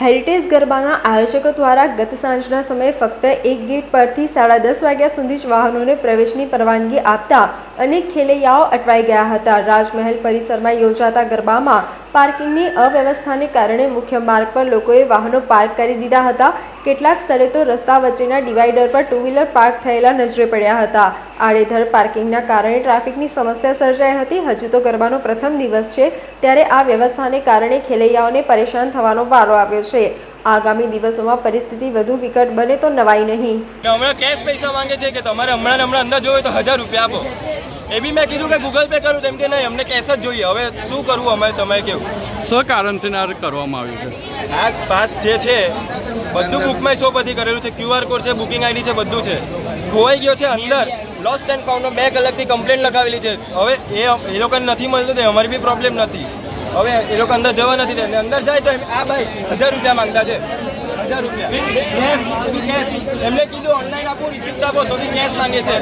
Heritage ગરબાના આયોજકો દ્વારા ગત સાંજના સમયે ફક્ત એક ગેટ પરથી 10:30 વાગ્યા સુધી જ વાહનોને પ્રવેશની પરવાનગી આપતા અનેક ખેલૈયાઓ અટવાઈ ગયા હતા। રાજમહેલ પરિસરમાં યોજાતા ગરબામાં પાર્કિંગની અવ્યવસ્થાને કારણે મુખ્ય માર્ગ પર લોકોએ વાહનો પાર્ક કરી દીધા હતા। કેટલાક સ્થળે તો રસ્તા વચ્ચેના ડિવાઈડર પર ટુ વ્હીલર પાર્ક થયેલા નજરે પડ્યા હતા। આડેધડ પાર્કિંગના કારણે ટ્રાફિકની સમસ્યા સર્જાઈ હતી। હજુ તો ગરબાનો પ્રથમ દિવસ છે, ત્યારે આ વ્યવસ્થાને કારણે ખેલૈયાઓને પરેશાન થવાનો વારો આવ્યો છે। આગામી દિવસોમાં પરિસ્થિતિ વધુ વિકટ બને તો નવાઈ નહીં। હમણાં કેશ પૈસા માંગે છે કે તમારે હમણાં અંદર જોઈએ તો 1000 રૂપિયા આપો। એ બી મેં કીધું કે ગૂગલ પે કરું, તેમ કે નહીં અમને કેશ જ જોઈએ। હવે શું કરવું અમે, તમે કેવું શું કારણથી આ કરવામાં આવ્યું છે? આ પાસ જે છે બધું બુકમાં શો પરથી કરેલું છે, QR કોડ છે, બુકિંગ આઈડી છે, બધું છે। ખોવાઈ ગયો છે અંદર, લોસ્ટ એન્ડ ફાઉન્ડનો 2 કલાકથી કમ્પ્લેન લખાવેલી છે। હવે એ લોકોને નથી મળતું તો અમારી બી પ્રોબ્લેમ નથી। હવે એ લોકો અંદર જવા નથી દે, અંદર જાય તો આ ભાઈ 1000 રૂપિયા માંગતા છે। 1000 રૂપિયા કેશ એમને કીધું ઓનલાઈન આપો, રિસિપ્ટ આપો, તો બી કેશ માંગે છે।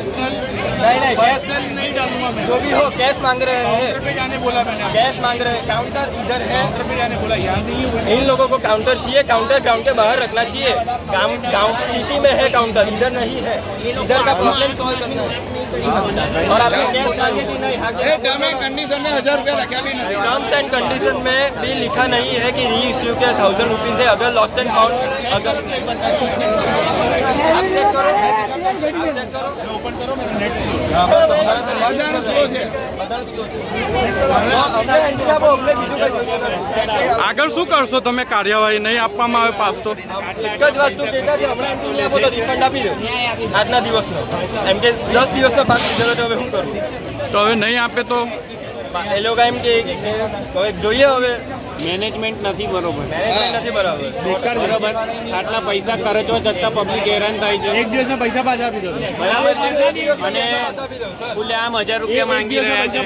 नहीं कैश नहीं डालूंगा मैं, जो भी हो कैश मांग रहे हैं। जाने बोला मैंने, कैश मांग रहे हैं। काउंटर इधर है, जाने बोला यहाँ नहीं है। इन लोगों को काउंटर चाहिए, काउंटर ग्राउंड के बाहर रखना चाहिए। गाँव सिटी में है काउंटर, इधर नहीं है। इधर का प्रॉब्लम सॉल्व करना है। और आपने कैश मांगे कि नहीं? टर्म एंड कंडीशन में 1000 रुपया रखा भी नहीं। टर्म्स एंड कंडीशन में भी लिखा नहीं है कि री इश्यू के 1000 रुपीज़ है। अगर लॉस्ट एंड फाउंड, अगर ओपन करो नेट આગળ શું કરશો તમે? કાર્યવાહી નહીં આપવામાં આવે પાસ તો એક જ વસ્તુ કહેતા છે, હમણાં એન્ટ્રી નહીં આપો તો રિફંડ આપી દો આજના દિવસનો। એમ કે 10 દિવસનો પાસ લીધેલો છે, હવે શું કરું? તો હવે નહીં આપે તો એ લોકો એમ કે હવે જોઈએ, હવે મેનેજમેન્ટ નથી બરોબર, મેનેજમેન્ટ નથી બરાબર। બરોબર આટલા પૈસા ખર્ચવા છતાં પબ્લિક હેરાન થાય છે। એક દિવસના પૈસા પાછા આપી દો બરાબર, અને ખુલ્લે આમ 1000 રૂપિયા માંગી રહ્યા છે।